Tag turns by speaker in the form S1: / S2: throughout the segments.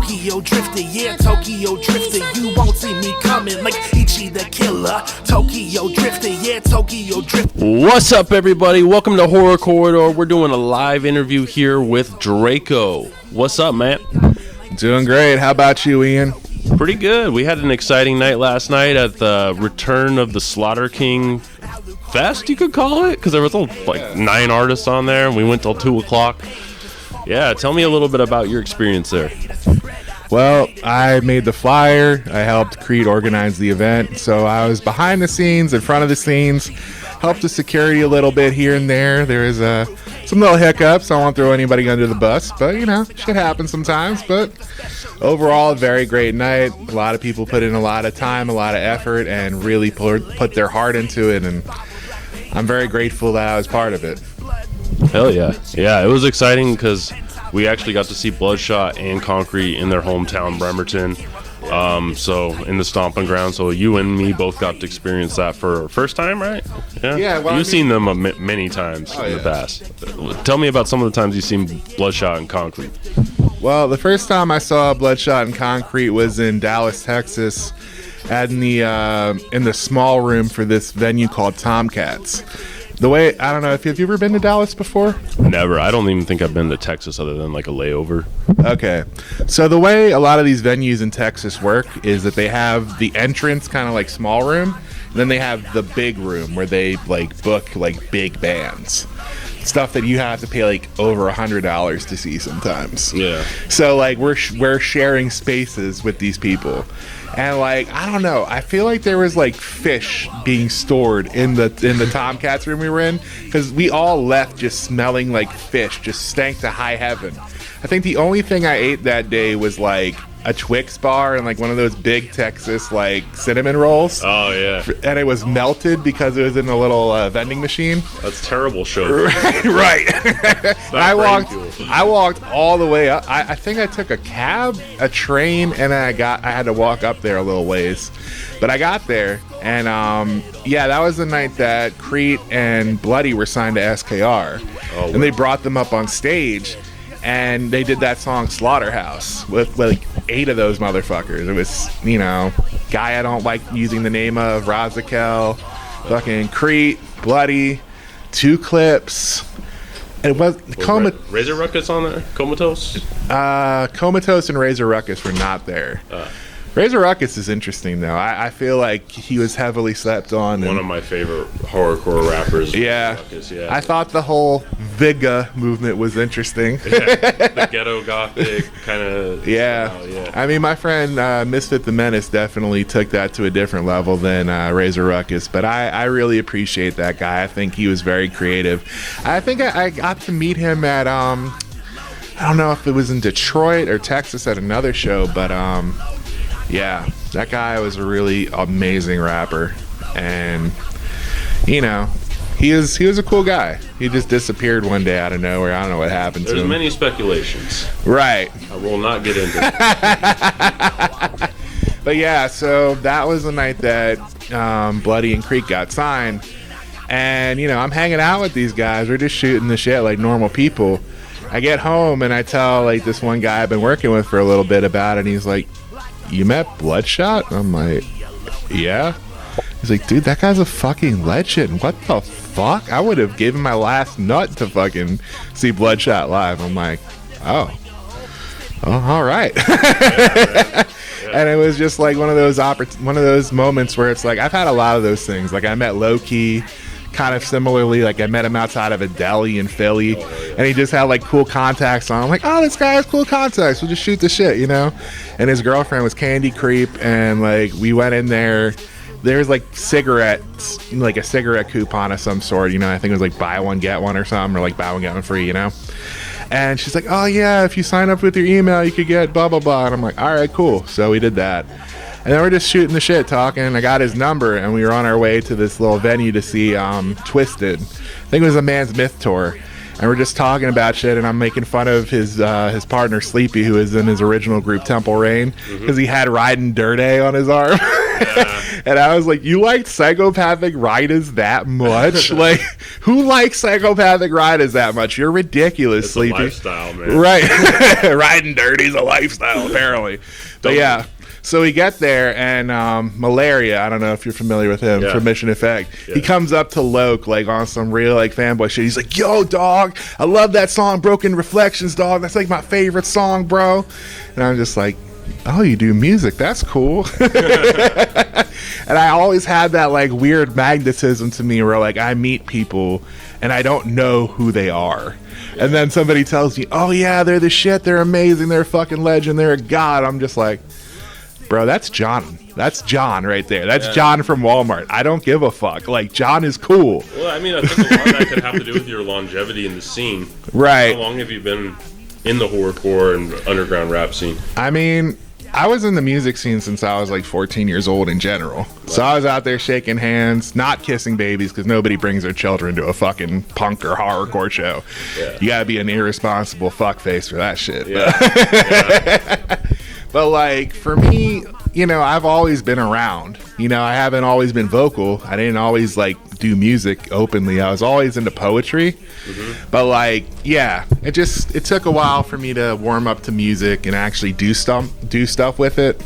S1: Tokyo Drifter, yeah, Tokyo Drifter. You won't see me coming like Ichi the Killer. Tokyo Drifter, yeah, Tokyo Drifter.
S2: What's up, everybody? Welcome to Horror Corridor. We're doing a live interview here with Draco. What's up, man?
S3: Doing great. How about you, Ian?
S2: Pretty good. We had an exciting night last night at the return of the Slaughterking Fest, you could call it, because there was like 9 artists on there, and we went till 2 o'clock. Yeah, tell me a little bit about your experience there.
S3: Well, I made the flyer. I helped Creed organize the event. So I was behind the scenes, in front of the scenes, helped the security a little bit here and there. There was some little hiccups. I won't throw anybody under the bus, but, you know, shit happens sometimes. But overall, a very great night. A lot of people put in a lot of time, a lot of effort, and really put their heart into it. And I'm very grateful that I was part of it.
S2: Hell yeah. Yeah, it was exciting because we actually got to see Bloodshot and Concrete in their hometown, Bremerton. So in the stomping ground. So you and me both got to experience that for first time, right?
S3: Yeah, well,
S2: you've seen them many times in the past. Tell me about some of the times you've seen Bloodshot and Concrete.
S3: Well, the first time I saw Bloodshot and Concrete was in Dallas, Texas, in the small room for this venue called Tomcats. I don't know, have you ever been to Dallas before?
S2: Never. I don't even think I've been to Texas other than like a layover. Okay.
S3: So the way a lot of these venues in Texas work is that they have the entrance kind of like small room, and then they have the big room where they like book like big bands. Stuff that you have to pay like over $100 to see sometimes. Yeah. So like we're sharing spaces with these people. And like, I don't know, I feel like there was like fish being stored in the Tomcats room we were in, because we all left just smelling like fish, just stank to high heaven. I think the only thing I ate that day was like a Twix bar and like one of those big Texas like cinnamon rolls.
S2: Oh yeah.
S3: And it was melted because it was in a little vending machine.
S2: That's terrible show.
S3: Right. I walked all the way up. I think I took a cab, a train, and I had to walk up there a little ways. But I got there, and that was the night that Crete and Bloody were signed to SKR. Oh, and they brought them up on stage. And they did that song Slaughterhouse with like 8 of those motherfuckers. It was, you know, guy I don't like using the name of, Razakel, fucking Crete, Bloody, 2 Clips. And it was
S2: Razor Ruckus on there? Comatose?
S3: Comatose and Razor Ruckus were not there. Razor Ruckus is interesting, though. I feel like he was heavily slept on.
S2: One of my favorite horrorcore rappers.
S3: Yeah. Ruckus, yeah. I thought the whole Viga movement was interesting.
S2: Yeah. The ghetto gothic kind of.
S3: Yeah. I mean, my friend Misfit the Menace definitely took that to a different level than Razor Ruckus, but I really appreciate that guy. I think he was very creative. I think I got to meet him at, I don't know if it was in Detroit or Texas at another show, but yeah, that guy was a really amazing rapper, and you know, he was a cool guy. He just disappeared one day out of nowhere. I don't know what happened to him.
S2: There's many speculations.
S3: Right.
S2: I will not get into it.
S3: But yeah, so that was the night that Bloody and Creek got signed, and you know, I'm hanging out with these guys. We're just shooting the shit like normal people. I get home and I tell like this one guy I've been working with for a little bit about it, and he's like, "You met Bloodshot?" I'm like, "Yeah." He's like, "Dude, that guy's a fucking legend. What the fuck? I would have given my last nut to fucking see Bloodshot live." I'm like, oh, all right. Yeah. And it was just like one of those moments where it's like, I've had a lot of those things. Like I met Loki kind of similarly. Like I met him outside of a deli in Philly, and he just had like cool contacts on. I'm like, oh, this guy has cool contacts. We'll just shoot the shit, you know? And his girlfriend was Candy Creep, and like we went in there. There's like cigarettes, like a cigarette coupon of some sort, you know? I think it was like buy one, get one or something, or like buy one, get one free, you know? And she's like, oh yeah, if you sign up with your email, you could get blah, blah, blah. And I'm like, all right, cool. So we did that. And then we're just shooting the shit, talking. I got his number, and we were on our way to this little venue to see Twisted. I think it was a Man's Myth tour. And we're just talking about shit, and I'm making fun of his partner, Sleepy, who is in his original group, Temple Rain, because he had Riding Dirty on his arm. Yeah. And I was like, you liked Psychopathic Riders that much? Like, who likes Psychopathic Riders that much? You're ridiculous,
S2: It's
S3: Sleepy.
S2: a lifestyle, man.
S3: Right. Riding dirty's a lifestyle, apparently. But yeah. So we get there, and Malaria, I don't know if you're familiar with him from Mission Effect.
S2: Yeah.
S3: He comes up to Loke, like, on some real, like, fanboy shit. He's like, yo, dog, I love that song, Broken Reflections, dog. That's, like, my favorite song, bro. And I'm just like, oh, you do music? That's cool. And I always had that, like, weird magnetism to me where, like, I meet people, and I don't know who they are. And then somebody tells me, oh, yeah, they're the shit. They're amazing. They're a fucking legend. They're a god. I'm just like, bro, that's John. That's John right there. That's John from Walmart. I don't give a fuck. Like, John is cool.
S2: Well, I mean, I think a lot of that could have to do with your longevity in the scene.
S3: Right.
S2: How long have you been in the horrorcore and underground rap scene?
S3: I mean, I was in the music scene since I was like 14 years old in general. So I was out there shaking hands, not kissing babies, because nobody brings their children to a fucking punk or horrorcore show. Yeah. You gotta be an irresponsible fuckface for that shit.
S2: Yeah.
S3: But like, for me, you know, I've always been around. You know, I haven't always been vocal. I didn't always like do music openly. I was always into poetry. Mm-hmm. But like, yeah, it took a while for me to warm up to music and actually do stuff with it.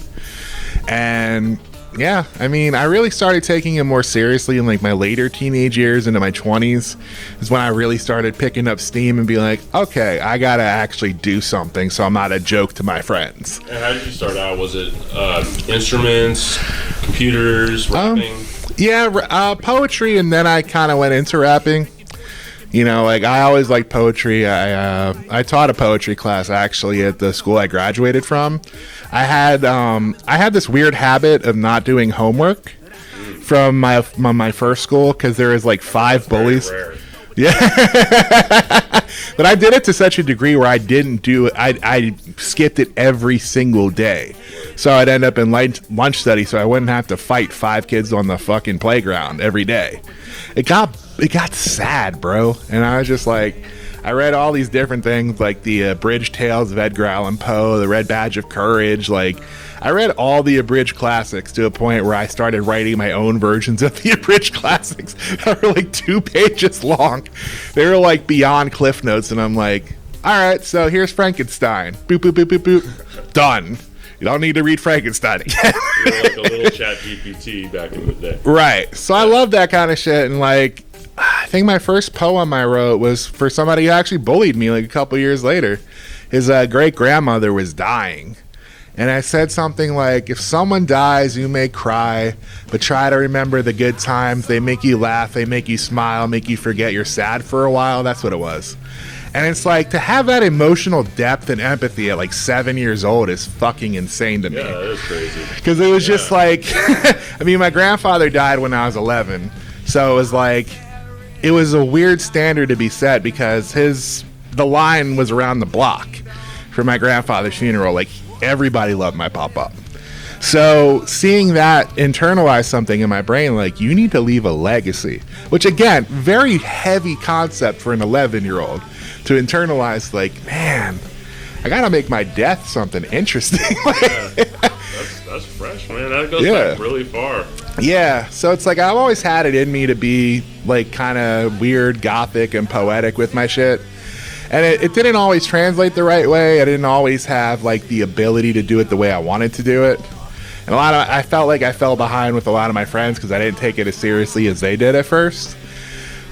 S3: And yeah, I mean, I really started taking it more seriously in like my later teenage years, into my 20s is when I really started picking up steam and be like, okay, I gotta actually do something so I'm not a joke to my friends.
S2: And how did you start out? Was it instruments, computers, rapping?
S3: Poetry, and then I kind of went into rapping. You know, like, I always liked poetry. I taught a poetry class actually at the school I graduated from. I had this weird habit of not doing homework from my first school because there was like 5 bullies.
S2: Rare.
S3: Yeah. But I did it to such a degree where I didn't do it. I skipped it every single day. So I'd end up in lunch study so I wouldn't have to fight 5 kids on the fucking playground every day. It got sad, bro. And I was just like, I read all these different things, like the abridged tales of Edgar Allan Poe, the Red Badge of Courage. Like, I read all the abridged classics to a point where I started writing my own versions of the abridged classics that were like 2 pages long. They were like beyond Cliff Notes, and I'm like, all right, so here's Frankenstein. Boop, boop, boop, boop, boop. Done. You don't need to read Frankenstein again.
S2: You were like a little chat GPT back in the day.
S3: Right. So I love that kind of shit. And like, I think my first poem I wrote was for somebody who actually bullied me like a couple years later. His great grandmother was dying. And I said something like, if someone dies, you may cry, but try to remember the good times. They make you laugh. They make you smile, make you forget you're sad for a while. That's what it was. And it's like, to have that emotional depth and empathy at like 7 years old is fucking insane to me.
S2: Yeah, that is crazy.
S3: Because it was just like, I mean, my grandfather died when I was 11. So it was like, it was a weird standard to be set because the line was around the block for my grandfather's funeral. Like, everybody loved my pop-up. So seeing that internalize something in my brain, like, you need to leave a legacy, which again, very heavy concept for an 11-year-old to internalize, like, man, I gotta make my death something interesting.
S2: That's fresh, man. That goes back really far.
S3: Yeah, so it's like, I've always had it in me to be like kind of weird, gothic, and poetic with my shit. And it didn't always translate the right way. I didn't always have like the ability to do it the way I wanted to do it. And I felt like I fell behind with a lot of my friends because I didn't take it as seriously as they did at first.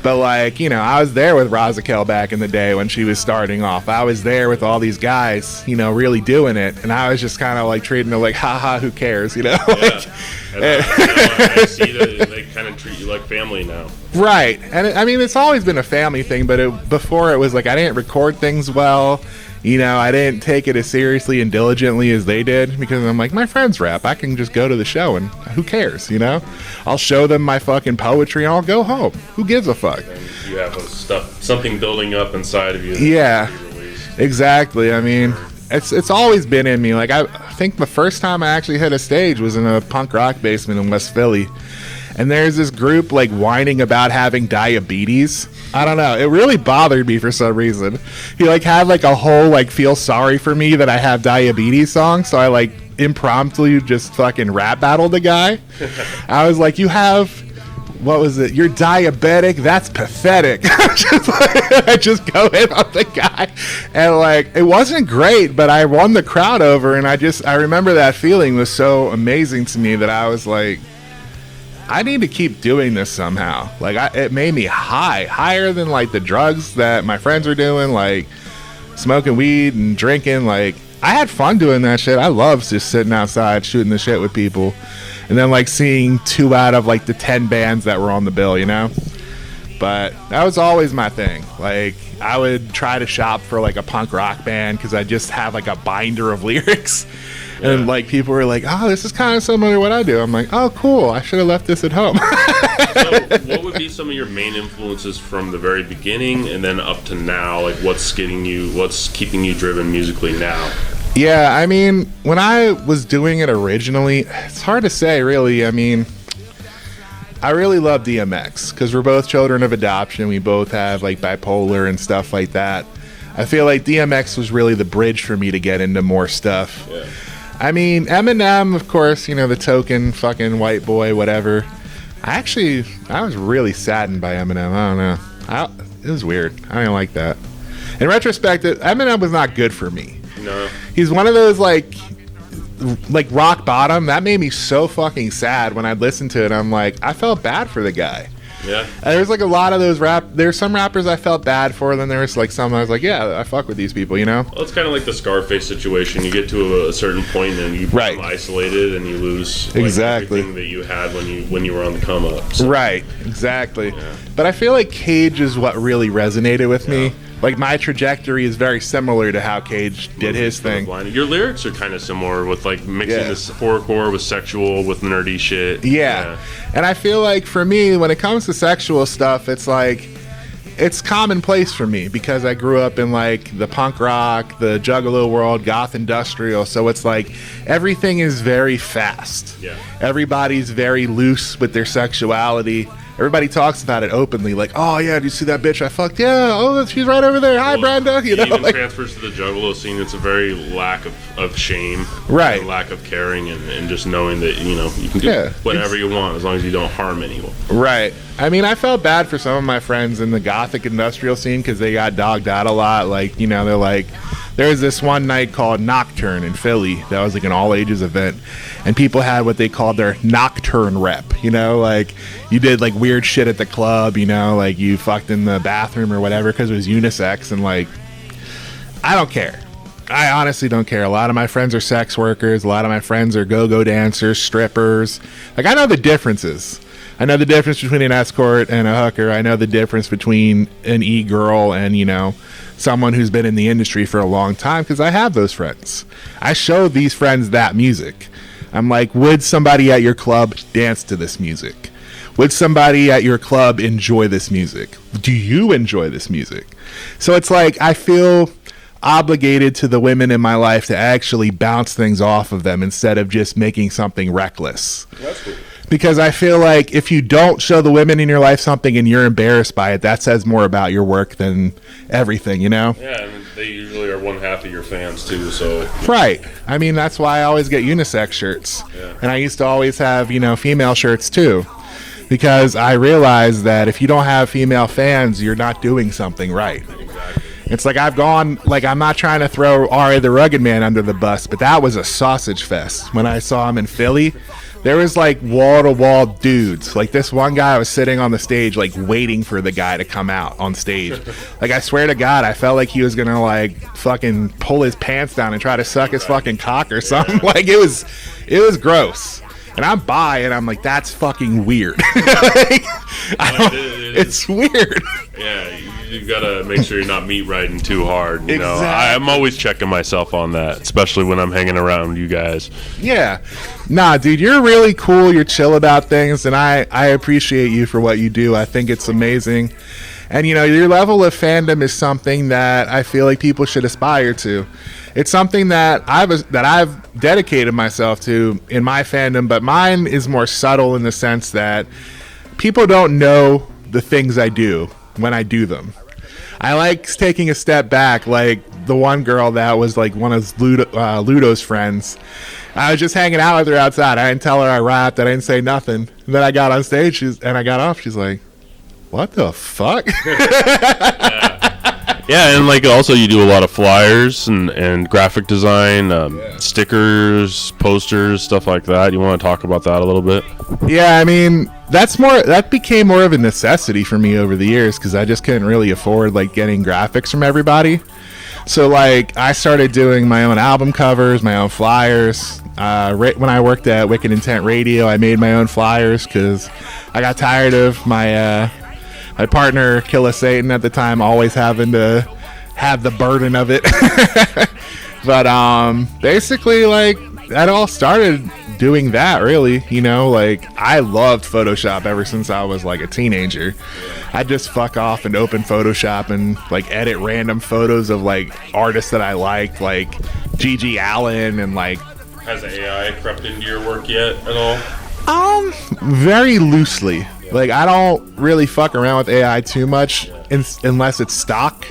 S3: But like, you know, I was there with Razakel back in the day when she was starting off. I was there with all these guys, you know, really doing it. And I was just kind of like treating it like, haha, who cares, you know?
S2: Yeah. I see that they kind of treat you like family now.
S3: Right. And I mean, it's always been a family thing, but before it was like, I didn't record things well. You know, I didn't take it as seriously and diligently as they did because I'm like, my friends rap. I can just go to the show and who cares, you know? I'll show them my fucking poetry and I'll go home. Who gives a fuck?
S2: And you have something building up inside of you.
S3: Yeah, exactly. I mean, it's always been in me. Like, I think the first time I actually hit a stage was in a punk rock basement in West Philly. and there's this group like whining about having diabetes. I don't know. It really bothered me for some reason. He like had like a whole like feel sorry for me that I have diabetes song, so I like impromptu just fucking rap battled the guy. I was like, you have, what was it? You're diabetic? That's pathetic. I just go in on the guy, and like it wasn't great, but I won the crowd over, and I remember that feeling was so amazing to me that I was like, I need to keep doing this somehow. Like it made me higher than like the drugs that my friends were doing, like smoking weed and drinking. Like I had fun doing that shit. I love just sitting outside shooting the shit with people, and then like seeing 2 out of like the 10 bands that were on the bill, you know. But that was always my thing. Like I would try to shop for like a punk rock band because I just have like a binder of lyrics. And like people were like, oh, this is kind of similar to what I do. I'm like, oh, cool. I should have left this at home.
S2: So what would be some of your main influences from the very beginning and then up to now? Like what's keeping you driven musically now?
S3: Yeah, I mean, when I was doing it originally, it's hard to say really. I mean, I really love DMX because we're both children of adoption. We both have like bipolar and stuff like that. I feel like DMX was really the bridge for me to get into more stuff. Yeah. I mean, Eminem, of course, you know, the token fucking white boy, whatever. I was really saddened by Eminem. I don't know. It was weird. I didn't like that. In retrospect, Eminem was not good for me.
S2: No.
S3: He's one of those, like rock bottom. That made me so fucking sad when I'd listen to it. I'm like, I felt bad for the guy.
S2: Yeah.
S3: There's like a lot of those there's some rappers I felt bad for, then there was like some I was like, yeah, I fuck with these people, you know?
S2: Well, it's kind of like the Scarface situation. You get to a certain point and you become isolated and you lose like, everything that you had when you were on the come up. So. Right,
S3: exactly. Yeah. But I feel like Cage is what really resonated with me. Like my trajectory is very similar to how Cage did his thing.
S2: Your lyrics are kind of similar with like mixing this horrorcore with sexual with nerdy shit.
S3: Yeah. And I feel like for me, when it comes to sexual stuff, it's like it's commonplace for me because I grew up in like the punk rock, the juggalo world, goth industrial. So it's like everything is very fast.
S2: Yeah.
S3: Everybody's very loose with their sexuality. Everybody talks about it openly, like, oh, yeah, do you see that bitch I fucked? Yeah, oh, she's right over there. Hi, Brenda. You know,
S2: even like, transfers to the juggalo scene. It's a very lack of shame.
S3: Right.
S2: And lack of caring and just knowing that, you know, you can do whatever you want as long as you don't harm anyone.
S3: Right. I mean, I felt bad for some of my friends in the gothic industrial scene because they got dogged out a lot. Like, you know, they're like, there was this one night called Nocturne in Philly that was like an all-ages event, and people had what they called their Nocturne rep, you know, like you did like weird shit at the club, you know, like you fucked in the bathroom or whatever because it was unisex, and like, I don't care. I honestly don't care. A lot of my friends are sex workers. A lot of my friends are go-go dancers, strippers. Like, I know the differences. I know the difference between an escort and a hooker. I know the difference between an e-girl and, you know, someone who's been in the industry for a long time because I have those friends. I show these friends that music. I'm like, would somebody at your club dance to this music? Would somebody at your club enjoy this music? Do you enjoy this music? So it's like I feel obligated to the women in my life to actually bounce things off of them instead of just making something reckless.
S2: That's cool.
S3: Because I feel like if you don't show the women in your life something and you're embarrassed by it, that says more about your work than everything, you know?
S2: Yeah, and they usually are one half of your fans too, so...
S3: Right. I mean, that's why I always get unisex shirts.
S2: Yeah. And
S3: I used to always have, you know, female shirts too. Because I realized that if you don't have female fans, you're not doing something right.
S2: Exactly.
S3: It's like I've gone, like I'm not trying to throw R.A. the Rugged Man under the bus, but that was a sausage fest. When I saw him in Philly, there was like wall-to-wall dudes. Like this one guy was sitting on the stage, like waiting for the guy to come out on stage. Like I swear to God, I felt like he was gonna like fucking pull his pants down and try to suck his fucking cock or something. Like it was gross. And I'm bi, and I'm like, that's fucking weird. Like, it's weird.
S2: Yeah, you gotta make sure you're not meat riding too hard. You know,
S3: Exactly.
S2: I'm always checking myself on that, especially when I'm hanging around you guys.
S3: Yeah. Nah, dude, you're really cool. You're chill about things, and I appreciate you for what you do. I think it's amazing. And your level of fandom is something that I feel like people should aspire to. It's something that I've dedicated myself to in my fandom, but mine is more subtle in the sense that people don't know the things I do when I do them. I like taking a step back, like the one girl that was like one of Ludo's friends. I was just hanging out with her outside. I didn't tell her I rapped. I didn't say nothing. And then I got on stage and I got off. She's like, what the fuck?
S2: Yeah, and like also you do a lot of flyers and graphic design, stickers, posters, stuff like that. You want to talk about that a little bit?
S3: Yeah, I mean, that became more of a necessity for me over the years because I just couldn't really afford like getting graphics from everybody. So like I started doing my own album covers, my own flyers. When I worked at Wicked Intent Radio, I made my own flyers because I got tired of my partner, Killa Satan, at the time, always having to have the burden of it. But basically, like, that all started doing that, really. Like, I loved Photoshop ever since I was, like, a teenager. I'd just fuck off and open Photoshop and, like, edit random photos of, like, artists that I liked, like Gigi Allen and, like...
S2: Has AI crept into your work yet at all?
S3: Very loosely. Like, I don't really fuck around with AI too much unless it's stock.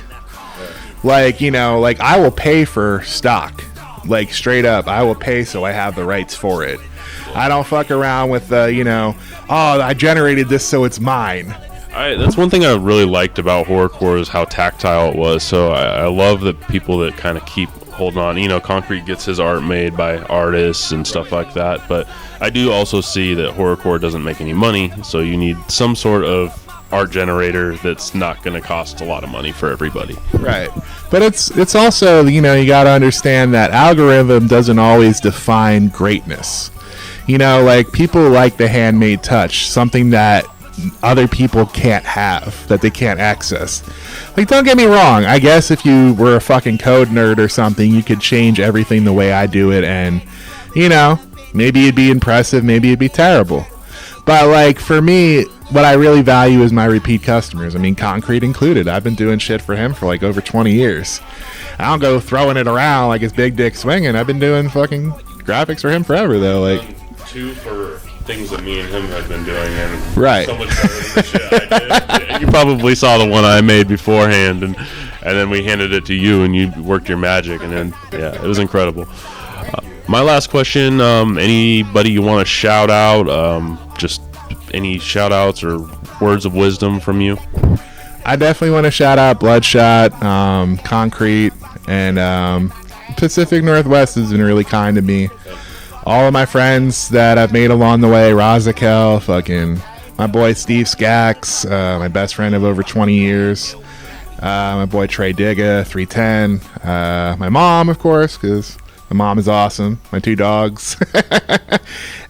S3: Like, like I will pay for stock. Like, straight up, I will pay so I have the rights for it. I don't fuck around with, oh, I generated this so it's mine.
S2: That's one thing I really liked about HorrorCorridor is how tactile it was. So I love the people that kind of keep holding on. Concrete gets his art made by artists and stuff like that. But I do also see that HorrorCorridor doesn't make any money. So you need some sort of art generator that's not going to cost a lot of money for everybody.
S3: Right. But it's also, you got to understand that algorithm doesn't always define greatness. Like people like the handmade touch, something that other people can't have, that they can't access. Like, don't get me wrong, I guess if you were a fucking code nerd or something, you could change everything the way I do it, and maybe it'd be impressive, maybe it'd be terrible. But like for me, what I really value is my repeat customers. I mean, Concrete included. I've been doing shit for him for like over 20 years. I don't go throwing it around like it's big dick swinging. I've been doing fucking graphics for him forever though. Like,
S2: two for things that me and him had been doing, and
S3: right.
S2: So much better than the shit I did. You probably saw the one I made beforehand, and then we handed it to you, and you worked your magic, and then it was incredible. My last question: anybody you want to shout out? Just any shout outs or words of wisdom from you?
S3: I definitely want to shout out Bloodshot, Concrete, and Pacific Northwest has been really kind to me. All of my friends that I've made along the way, Razakel, fucking my boy Steve Skax, my best friend of over 20 years, my boy Trey Digga, 310, my mom, of course, because my mom is awesome, my two dogs,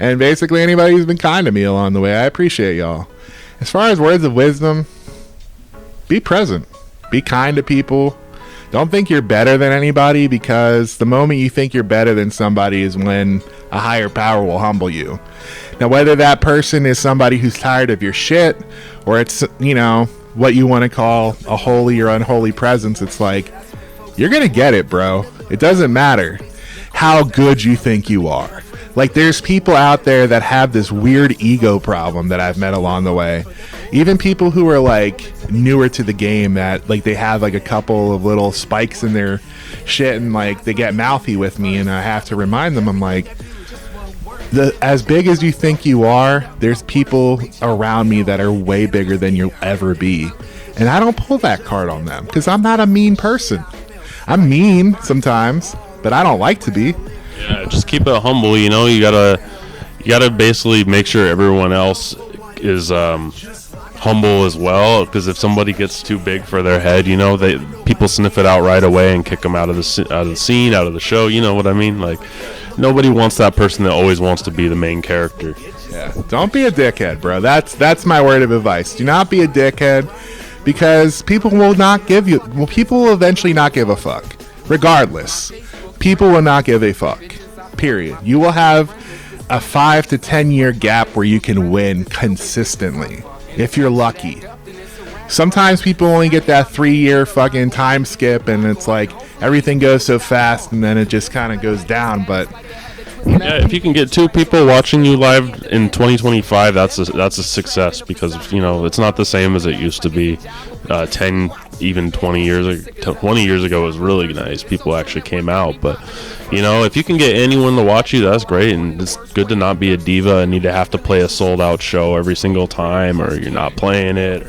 S3: and basically anybody who's been kind to me along the way. I appreciate y'all. As far as words of wisdom, be present, be kind to people. Don't think you're better than anybody, because the moment you think you're better than somebody is when a higher power will humble you. Now, whether that person is somebody who's tired of your shit, or it's, what you want to call a holy or unholy presence, it's like, you're going to get it, bro. It doesn't matter how good you think you are. Like, there's people out there that have this weird ego problem that I've met along the way. Even people who are like newer to the game, that like they have like a couple of little spikes in their shit, and like they get mouthy with me, and I have to remind them, I'm like, as big as you think you are, there's people around me that are way bigger than you'll ever be. And I don't pull that card on them because I'm not a mean person. I'm mean sometimes, but I don't like to be.
S2: Yeah, just keep it humble. You gotta basically make sure everyone else is humble as well, because if somebody gets too big for their head, people sniff it out right away and kick them out of the scene, out of the show. You know what I mean? Like, nobody wants that person that always wants to be the main character.
S3: Yeah, don't be a dickhead, bro. That's my word of advice. Do not be a dickhead, because people will eventually not give a fuck. Regardless, people will not give a fuck. Period. You will have a 5 to 10 year gap where you can win consistently, if you're lucky. sometimes people only get that 3-year fucking time skip, and it's like everything goes so fast, and then it just kind of goes down. But
S2: yeah, if you can get 2 people watching you live in 2025, that's a success, because it's not the same as it used to be 10, even 20 years ago. 20 years ago was really nice. People actually came out, but if you can get anyone to watch you, that's great. And it's good to not be a diva and need to have to play a sold out show every single time, or you're not playing it.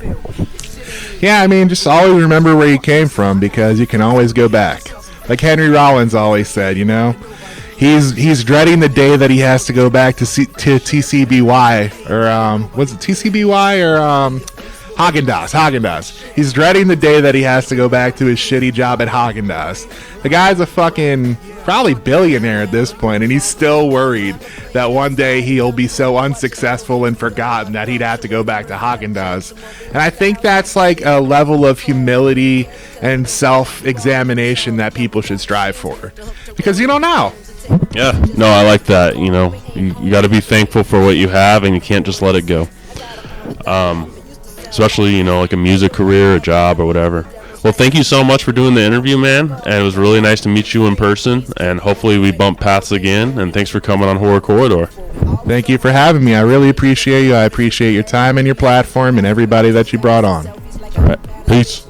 S3: yeah, I mean, just always remember where you came from, because you can always go back. Like Henry Rollins always said, he's dreading the day that he has to go back to TCBY, or was it TCBY or Haagen-Dazs. He's dreading the day that he has to go back to his shitty job at Haagen-Dazs. The guy's a fucking probably billionaire at this point, and he's still worried that one day he'll be so unsuccessful and forgotten that he'd have to go back to Haagen-Dazs. And I think that's like a level of humility and self-examination that people should strive for, because you don't know.
S2: Yeah, no, I like that. You got to be thankful for what you have, and you can't just let it go. Especially, like a music career, a job, or whatever. Well, thank you so much for doing the interview, man. And it was really nice to meet you in person. And hopefully we bump paths again. And thanks for coming on Horror Corridor.
S3: Thank you for having me. I really appreciate you. I appreciate your time and your platform and everybody that you brought on.
S2: All right. Peace.